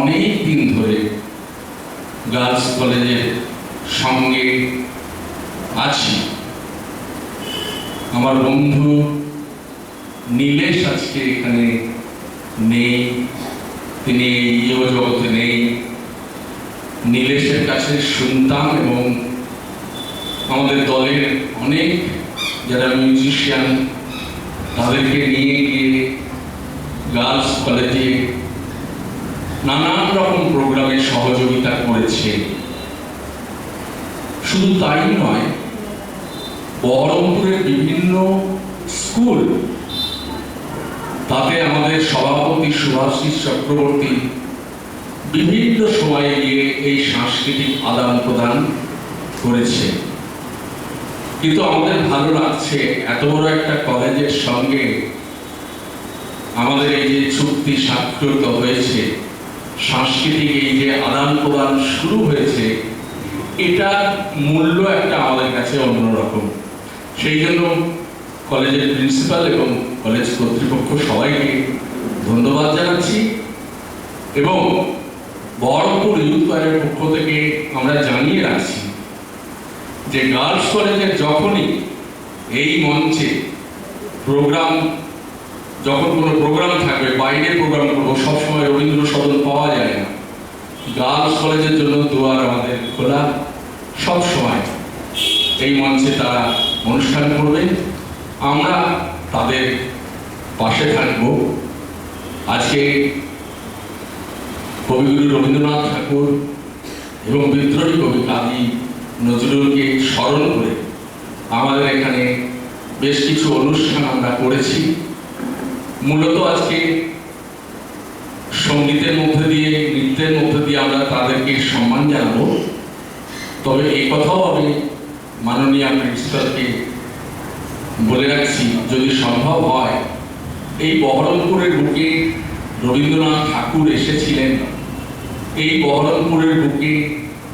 অনেক দিন ধরে গার্লস কলেজের সঙ্গে আছি। আমার বন্ধু নীলেশ আজকে এখানে নেই, তিনি এই জগতে নেই। নীলেশের কাছে শুনতাম এবং আমাদের দলের অনেক যারা মিউজিশিয়ান তাদেরকে নিয়ে গিয়ে গার্লস কলেজে নানান রকম প্রোগ্রামে সহযোগিতা করেছে। শুধু তাই নয়, বহরমপুরের বিভিন্ন স্কুল, তাতে আমাদের সভাপতি সুভাষিস চক্রবর্তী বিভিন্ন সময়ে গিয়ে এই সাংস্কৃতিক আদান প্রদান করেছে। কিন্তু আমাদের ভালো লাগছে এত বড় একটা কলেজের সঙ্গে আমাদের এই যে চুক্তি স্বাক্ষরিত হয়েছে, সাংস্কৃতিক এই যে আদান প্রদান শুরু হয়েছে, এটার মূল্য একটা আমাদের কাছে অন্যরকম। সেই জন্য কলেজের প্রিন্সিপাল এবং কলেজ কর্তৃপক্ষ সবাইকে ধন্যবাদ জানাচ্ছি। এবং বহরমপুর ইউথ কোয়ারের পক্ষ থেকে আমরা জানিয়ে রাখছি যে গার্লস কলেজের যখনই এই মঞ্চে প্রোগ্রাম, যখন কোনো প্রোগ্রাম থাকবে, বাইরে প্রোগ্রাম করবো, সবসময় রবীন্দ্র সদন পাওয়া যায় না, গার্লস কলেজের জন্য দুয়ার আমাদের খোলা। সব সময় এই মঞ্চে তারা অনুষ্ঠান করবে, আমরা তাদের পাশে থাকব। আজকে কবিগুরু রবীন্দ্রনাথ ঠাকুর এবং বিদ্রোহী কবি কাজী নজরুলকে স্মরণ করে আমাদের এখানে বেশ কিছু অনুষ্ঠান আমরা করেছি। মূলত আজকে সঙ্গীতের মধ্যে দিয়ে, নৃত্যের মধ্যে দিয়ে আমরা তাদেরকে সম্মান জানাবো। তবে এই কথাও আমি মাননীয় প্রিন্সিপালকে বলে রাখছি, যদি সম্ভব হয়, এই বহরমপুরের বুকে রবীন্দ্রনাথ ঠাকুর এসেছিলেন, এই বহরমপুরের বুকে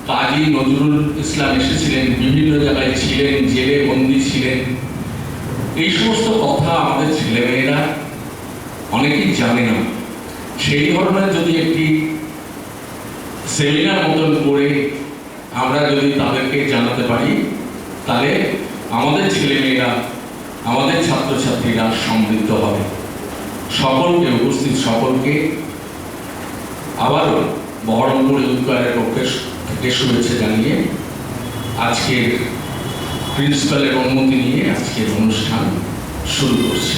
কাজী নজরুল ইসলাম এসেছিলেন, বিভিন্ন জায়গায় ছিলেন, জেলে বন্দী ছিলেন। এই সমস্ত কথা আমাদের ছেলেমেয়েরা অনেকেই জানে না। সেই ধরনের যদি একটি সেমিনার মতন করে আমরা যদি তাদেরকে জানাতে পারি, তাহলে আমাদের ছেলেমেয়েরা, আমাদের ছাত্রছাত্রীরা সমৃদ্ধ হবে। সকলকে, উপস্থিত সকলকে আবারও বহরমপুর ইউথ কোয়ারের পক্ষে থেকে শুভেচ্ছা জানিয়ে আজকের প্রিন্সিপালের অনুমতি নিয়ে আজকের অনুষ্ঠান শুরু করছি।